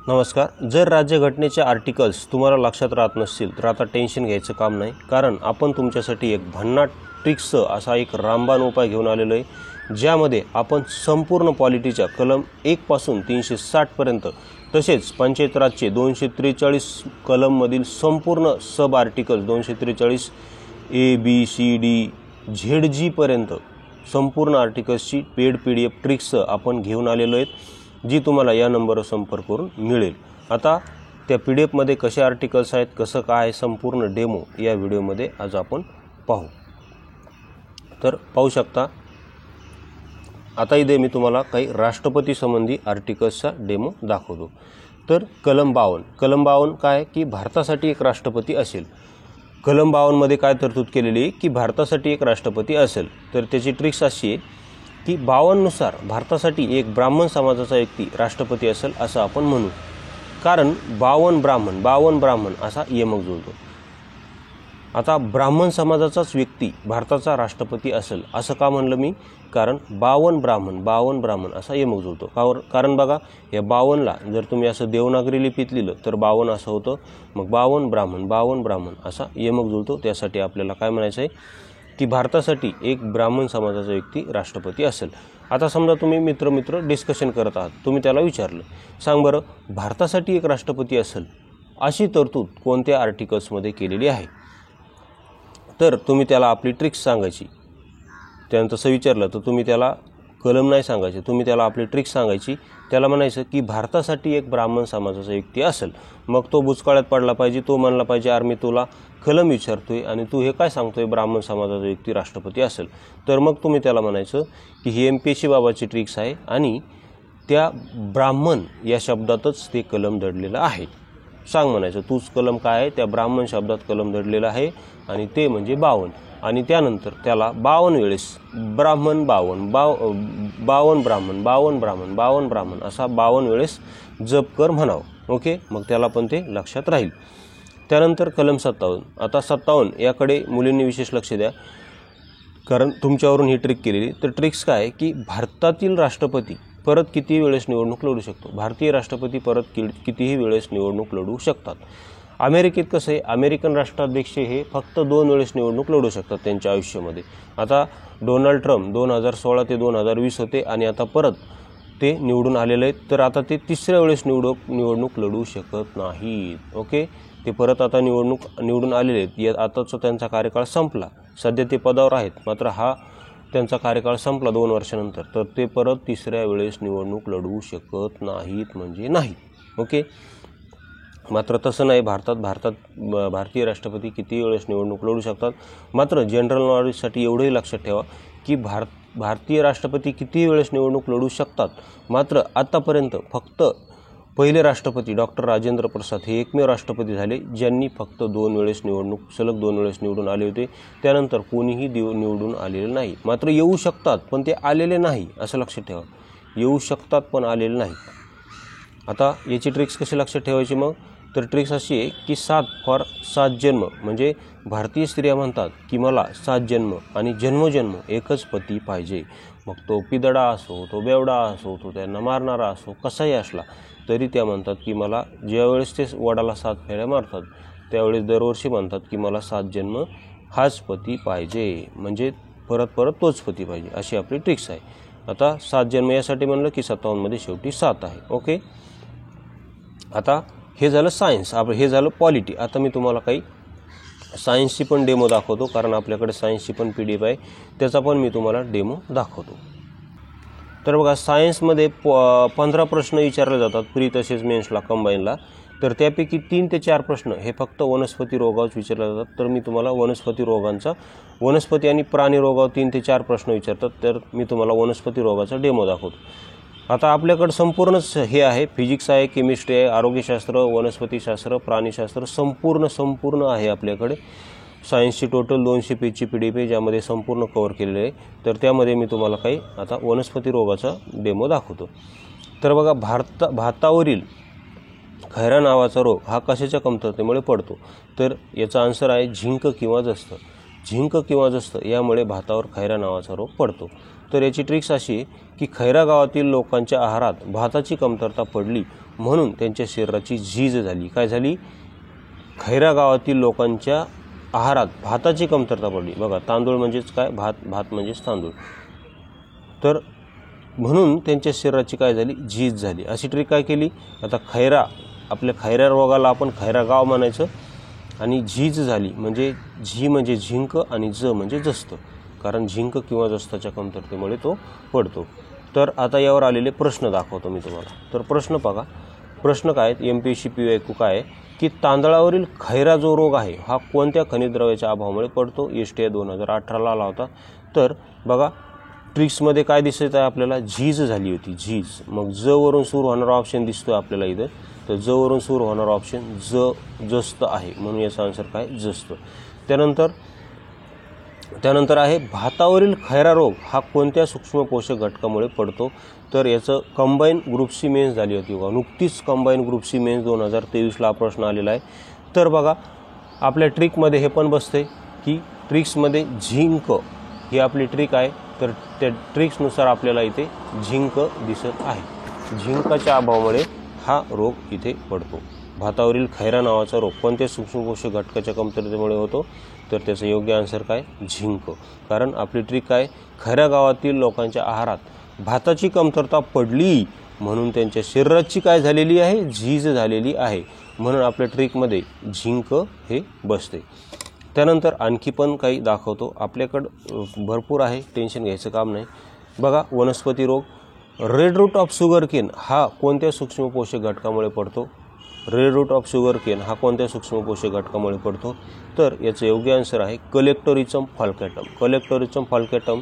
नमस्कार. जर राज्यघटनेचे आर्टिकल्स तुम्हाला लक्षात राहत नसतील तर आता टेन्शन घ्यायचं काम नाही, कारण आपण तुमच्यासाठी एक भन्नाट ट्रिक्स असा एक रामबाण उपाय घेऊन आलेलो आहे, ज्यामध्ये आपण संपूर्ण पॉलिटीच्या कलम 1 पासून 360 पर्यंत तसेच पंचायत राजचे 243 कलममधील संपूर्ण सब आर्टिकल्स 243 ABCD ZG पर्यंत संपूर्ण आर्टिकल्सची पेड PDF ट्रिक्स आपण घेऊन आलेलो आहेत, जी तुम्हाला या नंबरवर संपर्क करून मिळेल. आता त्या PDF मध्ये कसे आर्टिकल्स आहेत, कसं काय संपूर्ण डेमो या व्हिडिओमध्ये आज आपण पाहू. तर पाहू शकता, आता इथे मी तुम्हाला काही राष्ट्रपती संबंधी आर्टिकल्सचा डेमो दाखवतो. तर कलम 52 काय की भारतासाठी एक राष्ट्रपती असेल. कलम 52 मध्ये काय तरतूद केलेली आहे की भारतासाठी एक राष्ट्रपती असेल. तर त्याची ट्रिक्स अशी आहे की 52 नुसार भारतासाठी एक ब्राह्मण समाजाचा व्यक्ती राष्ट्रपती असेल असं आपण म्हणू, कारण 52 ब्राह्मण असा यमक जुळतो. आता ब्राह्मण समाजाचाच व्यक्ती भारताचा राष्ट्रपती असेल असं का म्हणलं मी, कारण 52 ब्राह्मण असा यमक जुळतो. कारण बघा, या 52ला जर तुम्ही असं देवनागरी लिपीत लिहिलं तर 52 असं होतं, मग 52 ब्राह्मण असा यमक जुळतो. त्यासाठी आपल्याला काय म्हणायचं आहे की भारतासाठी एक ब्राह्मण समाजाचा व्यक्ती राष्ट्रपती असेल. आता समजा तुम्ही मित्र डिस्कशन करत आहात, तुम्ही त्याला विचारलं, सांग बरं भारतासाठी एक राष्ट्रपती असेल अशी तरतूद कोणत्या आर्टिकल्समध्ये केलेली आहे. तर तुम्ही त्याला आपली ट्रिक्स सांगायची. त्यानं तसं विचारलं तर तुम्ही त्याला कलम नाही सांगायचे, तुम्ही त्याला आपली ट्रिक्स सांगायची. त्याला म्हणायचं की भारतासाठी एक ब्राह्मण समाजाचा व्यक्ती असेल. मग तो बुचकाळ्यात पडला पाहिजे, तो म्हणला पाहिजे यार मी तुला कलम विचारतोय आणि तू हे काय सांगतोय ब्राह्मण समाजाचा व्यक्ती राष्ट्रपती असेल. तर मग तुम्ही त्याला म्हणायचं की ही MPSC बाबाची ट्रिक्स आहे आणि त्या ब्राह्मण या शब्दातच ते कलम दडलेलं आहे. सांग म्हणायचं तूच कलम काय आहे, त्या ब्राह्मण शब्दात कलम दडलेलं आहे आणि ते म्हणजे 52. आणि त्यानंतर त्याला 52 वेळेस ब्राह्मण ब्राह्मण असा 52 वेळेस जप कर म्हणावं. ओके, मग त्याला पण ते लक्षात राहील. त्यानंतर कलम 57. आता 57 याकडे मुलींनी विशेष लक्ष द्या, कारण तुमच्यावरून ही ट्रिक केलेली. तर ट्रिक्स काय की भारतातील राष्ट्रपती परत किती वेळेस निवडणूक लढू शकतो. भारतीय राष्ट्रपती परत कितीही वेळेस निवडणूक लढवू शकतात. अमेरिकेत कसं आहे, अमेरिकन राष्ट्राध्यक्ष हे फक्त 2 वेळेस निवडणूक लढवू शकतात त्यांच्या आयुष्यामध्ये. आता डोनाल्ड ट्रम्प 2016 ते 2020 होते आणि आता परत ते निवडून आलेले आहेत. तर आता ते 3ऱ्या वेळेस निवडणूक लढवू शकत नाहीत. ओके, ते परत आता निवडून आलेले आहेत. आताचा त्यांचा कार्यकाळ संपला, सध्या ते पदावर आहेत, मात्र हा त्यांचा कार्यकाळ संपला 2 वर्षानंतर. तर ते परत 3ऱ्या वेळेस निवडणूक लढवू शकत नाहीत म्हणजे नाही. ओके, मात्र तसं नाही, भारतीय राष्ट्रपती किती वेळेस निवडणूक लढू शकतात. मात्र जनरल नॉलेजसाठी एवढंही लक्षात ठेवा की भारतीय राष्ट्रपती किती वेळेस निवडणूक लढू शकतात. मात्र आतापर्यंत फक्त पहिले राष्ट्रपती डॉक्टर राजेंद्र प्रसाद हे एकमेव राष्ट्रपती झाले ज्यांनी फक्त 2 वेळेस सलग 2 वेळेस निवडून आले होते. त्यानंतर कोणीही निवडून आलेले नाही. मात्र येऊ शकतात पण ते आलेले नाही असं लक्षात ठेवा. येऊ शकतात पण आलेले नाही. आता याची ट्रिक्स कशी लक्षात ठेवायची मग, तर ट्रिक्स अशी आहे की 7 जन्म, म्हणजे भारतीय स्त्रिया म्हणतात की मला 7 जन्म आणि जन्मोजन्म एकच पती पाहिजे. मग तो पिदडा असो, तो बेवडा असो, तो त्यांना मारणारा असो, कसाही असला तरी त्या म्हणतात की मला ज्यावेळेस ते वडाला 7 फेऱ्या मारतात त्यावेळेस दरवर्षी म्हणतात की मला 7 जन्म हाच पती पाहिजे, म्हणजे परत तोच पती पाहिजे. अशी आपली ट्रिक्स आहे. आता 7 जन्म यासाठी म्हणलं की 57 मध्ये शेवटी 7 आहे. ओके, आता हे झालं सायन्स, हे झालं पॉलिटी. आता मी तुम्हाला काही सायन्सची पण डेमो दाखवतो, कारण आपल्याकडे सायन्सची पण PDF आहे, त्याचा पण मी तुम्हाला डेमो दाखवतो. तर बघा, सायन्समध्ये 15 प्रश्न विचारले जातात प्री तसेच मेन्सला कंबाईनला. तर त्यापैकी 3 ते 4 प्रश्न हे फक्त वनस्पती रोगावर विचारले जातात. तर मी तुम्हाला वनस्पती आणि प्राणी रोगावर 3 ते 4 प्रश्न विचारतात. तर मी तुम्हाला वनस्पती रोगाचा डेमो दाखवतो. आता आपल्याकडे संपूर्णच हे आहे, फिजिक्स आहे, केमिस्ट्री आहे, आरोग्यशास्त्र, वनस्पतीशास्त्र, प्राणीशास्त्र संपूर्ण आहे आपल्याकडे. सायन्सची टोटल 200 पेजची PDF आहे, ज्यामध्ये संपूर्ण कव्हर केलेले आहे. तर त्यामध्ये मी तुम्हाला काही आता वनस्पती रोगाचा डेमो दाखवतो. तर बघा, भातावरील खैरा नावाचा रोग हा कशाच्या कमतरतेमुळे पडतो. तर याचा आन्सर आहे झिंक किंवा जस्त यामुळे भातावर खैरा नावाचा रोग पडतो. तर याची ट्रिक्स अशी की खैरा गावातील लोकांच्या आहारात भाताची कमतरता पडली म्हणून त्यांच्या शरीराची झीज झाली. काय झाली? खैरा गावातील लोकांच्या आहारात भाताची कमतरता पडली. बघा, तांदूळ म्हणजेच काय? भात, भात म्हणजेच तांदूळ. तर म्हणून त्यांच्या शरीराची काय झाली? झीज झाली. अशी ट्रिक काय केली? आता खैरा, आपल्या खैरा रोगाला आपण खैरा गाव म्हणायचं, आणि झीज झाली म्हणजे झी म्हणजे झिंक आणि ज म्हणजे जस्त, कारण झिंक किंवा जस्ताच्या कमतरतेमुळे तो पडतो. तर आता यावर आलेले प्रश्न दाखवतो मी तुम्हाला. तर प्रश्न बघा, प्रश्न काय आहेत? MPSC PYQ काय आहे की तांदळावरील खैरा जो रोग आहे हा कोणत्या खनिज द्रव्याच्या अभावामुळे पडतो? STI 2018ला आला होता. तर बघा, ट्रिक्समध्ये काय दिसत आहे आपल्याला? झीज झाली होती, झीज. मग ज वरून सुरू होणारा ऑप्शन दिसतोय आपल्याला इथं. तर ज वरून सुरू होणारा ऑप्शन जस्त आहे, म्हणून याचा आन्सर काय? जस्त. त्यानंतर आहे भातावरील खैरा रोग हा कोणत्या सूक्ष्म पोषक घटकामुळे पडतो? तर याचं कंबाईन ग्रुप सी मेन्स झाली होती बघा, नुकतीच कंबाईन ग्रुप सी मेन्स 2023ला हा प्रश्न आलेला आहे. तर बघा, आपल्या ट्रिकमध्ये हे पण बसते की ट्रिक्समध्ये झिंक ही आपली ट्रिक आहे. तर त्या ट्रिक्सनुसार आपल्याला इथे झिंक दिसत आहे. झिंकाच्या अभावामुळे हा रोग इथे पडतो. भातावरील खैरा नावाचा रोग कोणत्या सूक्ष्म पोषक घटकाच्या कमतरतेमुळे होतो? तर त्याचं योग्य आन्सर काय? झिंक. कारण आपली ट्रिक काय? खैरा गावातील लोकांच्या आहारात भाताची कमतरता पडली म्हणून त्यांच्या शरीराची काय झालेली आहे? झीज झालेली आहे, म्हणून आपल्या ट्रिकमध्ये झिंक हे बसते. त्यानंतर आणखी पण काही दाखवतो. आपल्याकडं भरपूर आहे, टेन्शन घ्यायचं काम नाही. बघा, वनस्पती रोग. Red route of sugar cane हा कोणत्या सूक्ष्म पोषक घटकामुळे पडतो? Red route of sugar cane हा कोणत्या सूक्ष्म पोषक घटकामुळे पडतो? तर याचं योग्य आन्सर आहे कलेक्टोरिचम फाल्केटम. कलेक्टोरिचम फाल्केटम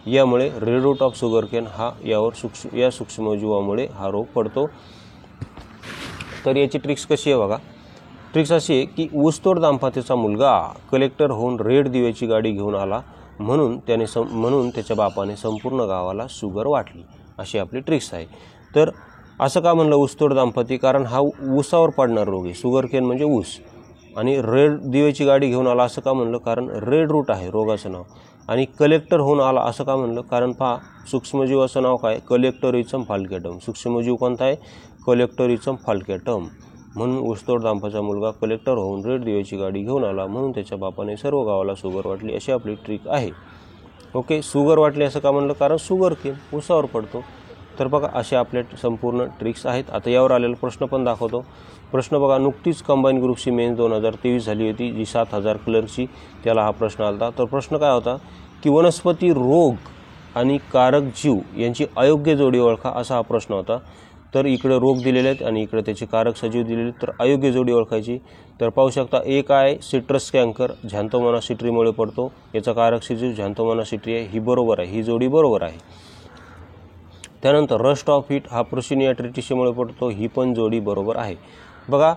यामुळे red route of sugar cane हा या सूक्ष्मजीवामुळे हा रोग पडतो. तर याची ट्रिक्स कशी आहे बघा. ट्रिक्स अशी आहे की ऊसतोड दाम्पत्याचा मुलगा कलेक्टर होऊन रेड दिव्याची गाडी घेऊन आला, म्हणून त्याच्या बापाने संपूर्ण गावाला शुगर वाटली. अशी आपली ट्रिक्स आहे. तर असं का म्हणलं ऊसतोड दाम्पत्य? कारण हा ऊसावर पडणार रोग आहे. शुगर केन म्हणजे ऊस, आणि रेड दिव्याची गाडी घेऊन आला असं का म्हणलं? कारण रेड रूट आहे रोगाचं नाव. आणि कलेक्टर होऊन आला असं का म्हणलं? कारण पहा, सूक्ष्मजीवाचं नाव काय? कलेक्टोरिचम फाल्केटम. सूक्ष्मजीव कोणता आहे? कलेक्टोरिचम फाल्केटम. म्हणून ऊसतोड दाम्पत्याचा मुलगा कलेक्टर होऊन रेड दिव्याची गाडी घेऊन आला, म्हणून त्याच्या बापाने सर्व गावाला शुगर वाटली. अशी आपली ट्रिक आहे. ओके, शुगर वाटली असं का म्हणलं? कारण शुगर केन ऊसावर पडतो. तर बघा, असे आपले संपूर्ण ट्रिक्स आहेत. आता यावर आलेला प्रश्न पण दाखवतो. प्रश्न बघा, नुकतीच कंबाईन ग्रुपची मेन्स 2023 झाली होती, जी 7000 क्लर्कची. त्याला हा प्रश्न आला होता. तर प्रश्न काय होता की वनस्पती रोग आणि कारक जीव यांची अयोग्य जोडी ओळखा, असा हा प्रश्न होता. तर इकडे रोग दिलेले आहेत आणि इकडे त्याचे कारक सजीव दिलेले. तर अयोग्य जोडी ओळखायची. तर पाहू शकता, एक आहे सिट्रस कॅन्कर, झॅन्थोमोना सिट्रीमुळे पडतो. याचा कारक सजीव झॅन्थोमोना सिट्री आहे. ही बरोबर आहे, ही जोडी बरोबर आहे. त्यानंतर रस्ट ऑफ व्हीट हा प्रोसिनिया ट्रिटिशीमुळे पडतो. ही पण जोडी बरोबर आहे. बघा,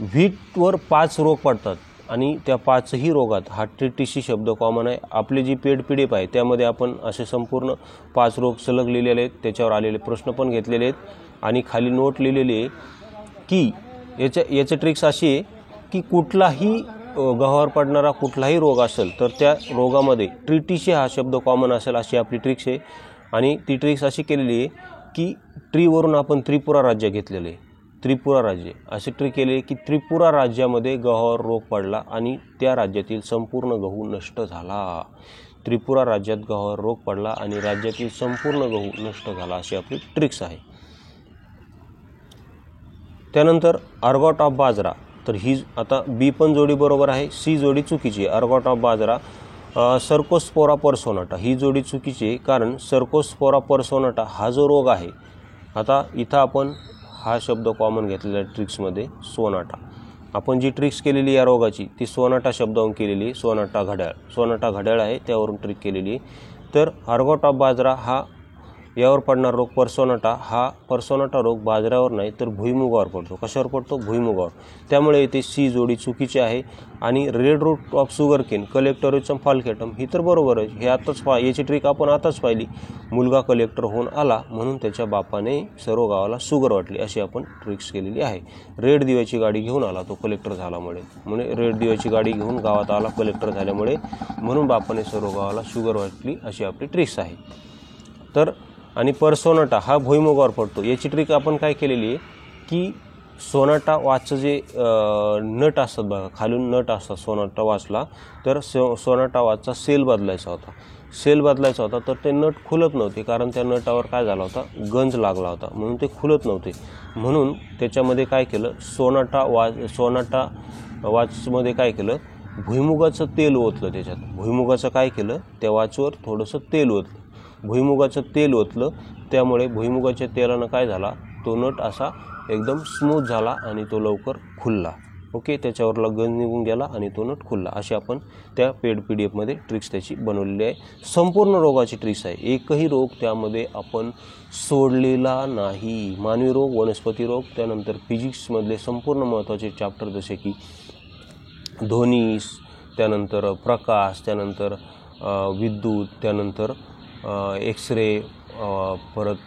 व्हीटवर 5 रोग पडतात आणि त्या 5ही रोगात हा ट्रिटिशी शब्द कॉमन आहे. आपली जी पेड PDF आहे त्यामध्ये आपण असे संपूर्ण 5 रोग सलग लिहिलेले आहेत. त्याच्यावर आलेले प्रश्न पण घेतलेले आहेत आणि खाली नोट लिहिलेली आहे की याचं ट्रिक्स अशी आहे की कुठलाही गव्हावर पडणारा कुठलाही रोग असेल तर त्या रोगामध्ये ट्रिटिशी हा शब्द कॉमन असेल, अशी आपली ट्रिक्स आहे. आणि ती ट्रिक्स अशी केलेली आहे की ट्रीवरून आपण त्रिपुरा राज्य घेतलेले आहे. त्रिपुरा राज्य अशी ट्रिक केली आहे की त्रिपुरा राज्यामध्ये गव्हावर रोग पडला आणि त्या राज्यातील संपूर्ण गहू नष्ट झाला. त्रिपुरा राज्यात गव्हावर रोग पडला आणि राज्यातील संपूर्ण गहू नष्ट झाला, अशी आपली ट्रिक्स आहे. त्यानंतर अर्गॉट ऑफ बाजरा. तर ही आता बी पण जोडी बरोबर आहे, सी जोडी चुकीची आहे. अर्गॉट ऑफ बाजरा सर्कोस्पोरा पर्सोनाटा ही जोडी चुकीची आहे, कारण सर्कोस्पोरा पर्सोनाटा हा जो रोग आहे, आता इथं आपण हा शब्द कॉमन घेतलेला आहे ट्रिक्समध्ये, सोनाटा. आपण जी ट्रिक्स केलेली या रोगाची ती सोनाटा शब्दावरून केलेली आहे. सोनाटा घड्याळ आहे, त्यावरून ट्रिक केलेली आहे. तर अर्गॉट ऑफ बाजरा हा यावर पडणारा रोग पर्सोनाटा, हा पर्सोनाटा रोग बाजऱ्यावर नाही तर भुईमुगावर पडतो. कशावर पडतो? भुईमुगावर. त्यामुळे इथे सी जोडी चुकीची आहे. आणि red route of sugar cane कलेक्टोरिचम फाल्केटम ही तर बरोबर आहे. हे आताच याची ट्रिक आपण आताच पाहिली. मुलगा कलेक्टर होऊन आला म्हणून त्याच्या बापाने सर्व गावाला शुगर वाटली, अशी आपण ट्रिक्स केलेली आहे. रेड दिव्याची गाडी घेऊन आला, तो कलेक्टर झाल्यामुळे. म्हणजे रेड दिव्याची गाडी घेऊन गावात आला कलेक्टर झाल्यामुळे, म्हणून बापाने सर्व गावाला शुगर वाटली, अशी आपली ट्रिक्स आहे. तर आणि पर्सोनाटा हा भुईमुगावर पडतो. याची ट्रिक आपण काय केलेली आहे की सोनाटा वॉचचं जे नट असतात बघा, खालून नट असतात सोनाटा वॉचला, तर सोनाटा वॉचचा सेल बदलायचा होता, तर ते नट खुलत नव्हते, कारण त्या नटावर काय झाला होता, गंज लागला होता, म्हणून ते खुलत नव्हते. म्हणून त्याच्यामध्ये काय केलं, सोनाटा वॉचमध्ये काय केलं, भुईमुगाचं तेल ओतलं त्याच्यात. भुईमुगाचं काय केलं, त्या वॉचवर थोडंसं तेल ओतलं, भुईमुगाचं तेल ओतलं. त्यामुळे भुईमुगाच्या तेलानं काय झाला, तो नट असा एकदम स्मूथ झाला आणि तो लवकर खुलला. ओके, त्याच्यावरला गंज निघून गेला आणि तो नट खुलला. अशी आपण त्या पेड PDF ट्रिक्स त्याची बनवलेली आहे. संपूर्ण रोगाची ट्रिक्स आहे, एकही रोग त्यामध्ये आपण सोडलेला नाही. मानवी रोग, वनस्पती रोग, त्यानंतर फिजिक्समधले संपूर्ण महत्त्वाचे चॅप्टर जसे की ध्वनी, त्यानंतर प्रकाश, त्यानंतर विद्युत, त्यानंतर एक्सरे, परत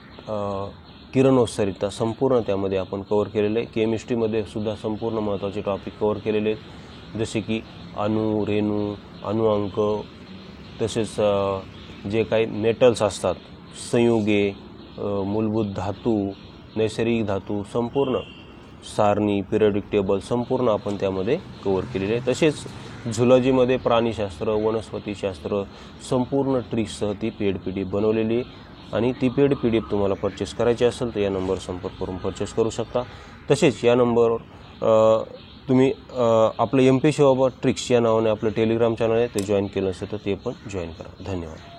किरणोत्सर्गिता, संपूर्ण त्यामध्ये आपण कवर केलेले आहे. केमिस्ट्रीमध्ये सुद्धा संपूर्ण महत्त्वाचे टॉपिक कवर केलेले आहेत, जसे की अणु, रेणू, अणुअंक, तसेच जे काही मेटल्स असतात, संयुगे, मूलभूत धातू, नैसर्गिक धातू, संपूर्ण सारणी, पिरियडिक टेबल, संपूर्ण आपण त्यामध्ये कवर केलेले आहे. तसेच झुलॉजीमध्ये प्राणीशास्त्र, वनस्पतीशास्त्र, संपूर्ण ट्रिक्ससह ती पेड PDF बनवलेली आहे. आणि ती पेड PDF तुम्हाला परचेस करायची असेल तर या नंबरवर संपर्क करून परचेस करू शकता. तसेच या नंबरवर तुम्ही आपलं MPSC बाबा ट्रिक्स या नावाने आपलं टेलिग्राम चॅनल आहे, ते जॉईन केलं असेल तर ते पण जॉईन करा. धन्यवाद.